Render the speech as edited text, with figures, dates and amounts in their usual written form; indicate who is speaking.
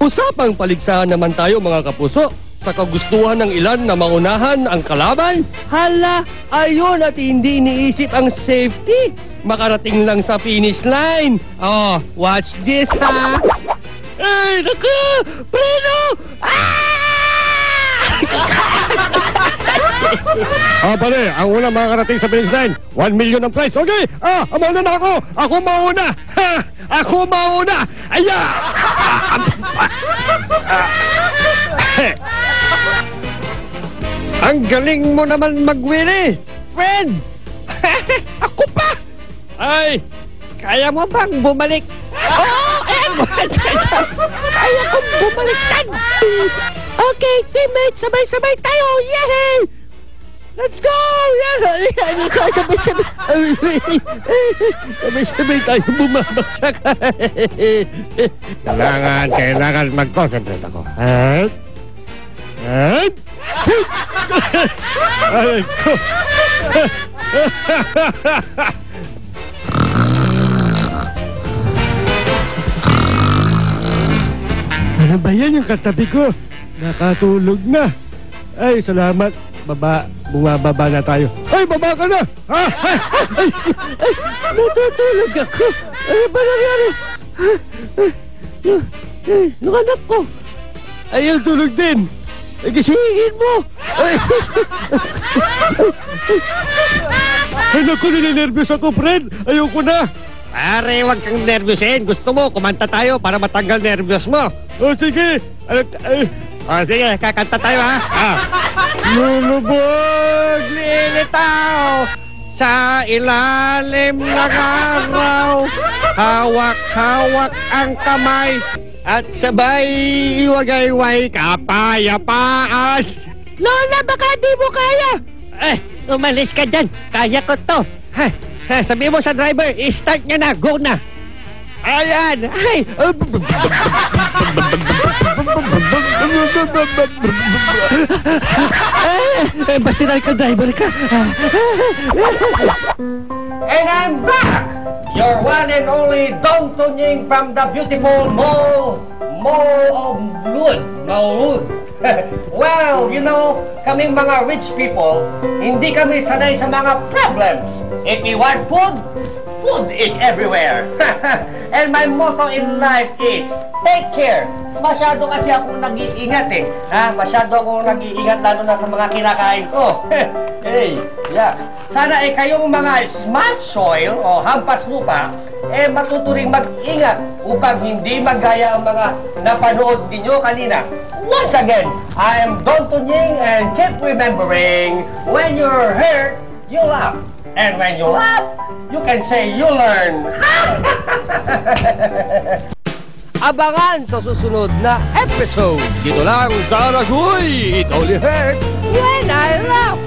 Speaker 1: Usapang paligsahan naman tayo mga kapuso. Sa kagustuhan ng ilan na maunahan ang kalaban, hala, ayun at hindi iniisip ang safety. Makarating lang sa finish line. Oh, watch this ha. Ay, naku! Preno!
Speaker 2: Pare, ang unang makakarating sa finish line, 1 million ang prize. Okay, mauna na ako. Ako mauna. Ha! Ako mauna. Aya! Ang galing mo naman mag-wheelie, friend. Ako pa. Ay, kaya mo bang bumalik? Kaya kong bumaliktad. Okay, teammates, sabay-sabay tayo. Yay! Let's go!
Speaker 1: Sabay-sabay tayo bumabagsak.
Speaker 2: Kailangan mag-concentrate ako. Ay, ko. Ano ba yan yung katabi ko? Nakatulog na. Ay, salamat. Bumababa na tayo. Ay, baba ka na!
Speaker 1: Natutulog ako. Ano ba nangyari? Yung anak ko.
Speaker 2: Ayaw tulog din.
Speaker 1: Gisingin mo.
Speaker 2: Ay, naku, ninenervyos ako, friend. Ayoko na. Pare, huwag kang nervyosin. Gusto mo, kumanta tayo para matanggal nervyos mo. O, sige. Sige, kakanta tayo, ha? Lulubog, lilitaw sa ilalim ng araw. Hawak-hawak ang kamay at sabay iwagayway kapayapaan.
Speaker 1: Lola, baka di mo kaya.
Speaker 2: Umalis ka dyan. Kaya ko to. Sabi mo sa driver, i-start niya na. Go na. Ayan. Ay.
Speaker 1: Basta na ka, driver ka.
Speaker 3: And I'm back! Your one and only Dong Tunying from the beautiful Mall of Lud. Well, you know, kaming mga rich people, hindi kami sanay sa mga problems. If we want food, food is everywhere. And my motto in life is, take care. Masyado kasi akong nag-iingat eh. Masyado akong nag-iingat lalo na sa mga kinakain ko. Hey, yeah. Sana kayong mga smash soil o hampas lupa, matuturing mag-ingat upang hindi magaya ang mga napanood ninyo kanina. Once again, I am Don Tunying and keep remembering, when you're hurt, you laugh. And when you laugh, you can say you learn.
Speaker 1: Abangan sa susunod na episode. Dito lang sa Ragoy. It only hurts when I laugh.